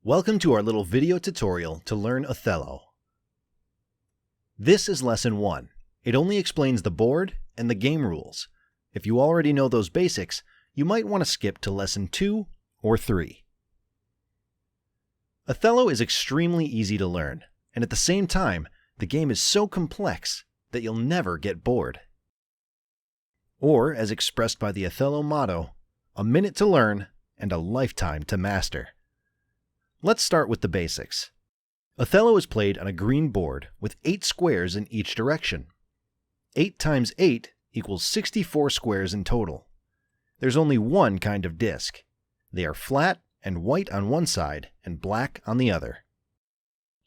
Welcome to our little video tutorial to learn Othello. This is lesson 1. It only explains the board and the game rules. If you already know those basics, you might want to skip to lesson 2 or 3. Othello is extremely easy to learn, and at the same time, the game is so complex that you'll never get bored. Or, as expressed by the Othello motto, a minute to learn and a lifetime to master. Let's start with the basics. Othello is played on a green board with 8 squares in each direction. 8 times 8 equals 64 squares in total. There's only one kind of disc. They are flat and white on one side and black on the other.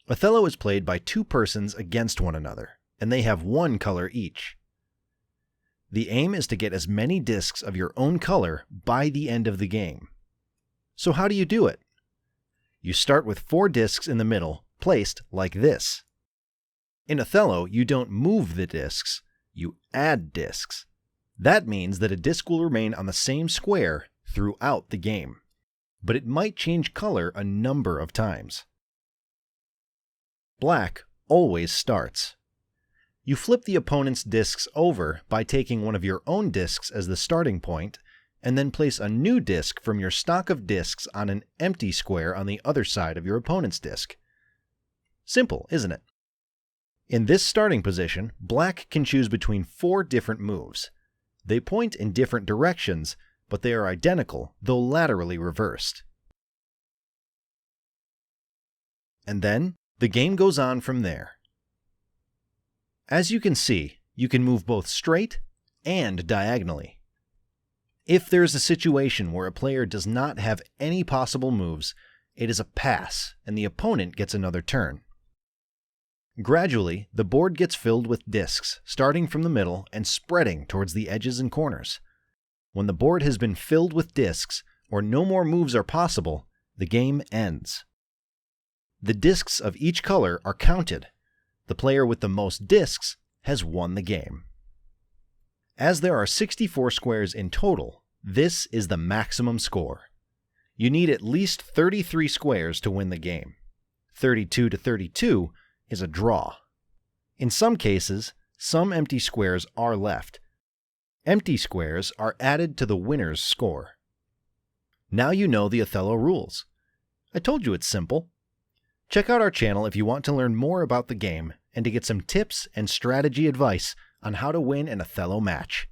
Othello is played by 2 persons against one another, and they have 1 color each. The aim is to get as many discs of your own color by the end of the game. So how do you do it? You start with 4 discs in the middle, placed like this. In Othello, you don't move the discs, you add discs. That means that a disc will remain on the same square throughout the game, but it might change color a number of times. Black always starts. You flip the opponent's discs over by taking one of your own discs as the starting point, and then place a new disc from your stock of discs on an empty square on the other side of your opponent's disc. Simple, isn't it? In this starting position, black can choose between 4 different moves. They point in different directions, but they are identical, though laterally reversed. And then, the game goes on from there. As you can see, you can move both straight and diagonally. If there is a situation where a player does not have any possible moves, it is a pass, and the opponent gets another turn. Gradually, the board gets filled with discs, starting from the middle and spreading towards the edges and corners. When the board has been filled with discs, or no more moves are possible, the game ends. The discs of each color are counted. The player with the most discs has won the game. As there are 64 squares in total, this is the maximum score. You need at least 33 squares to win the game. 32 to 32 is a draw. In some cases, some empty squares are left. Empty squares are added to the winner's score. Now you know the Othello rules. I told you it's simple. Check out our channel if you want to learn more about the game and to get some tips and strategy advice on how to win an Othello match.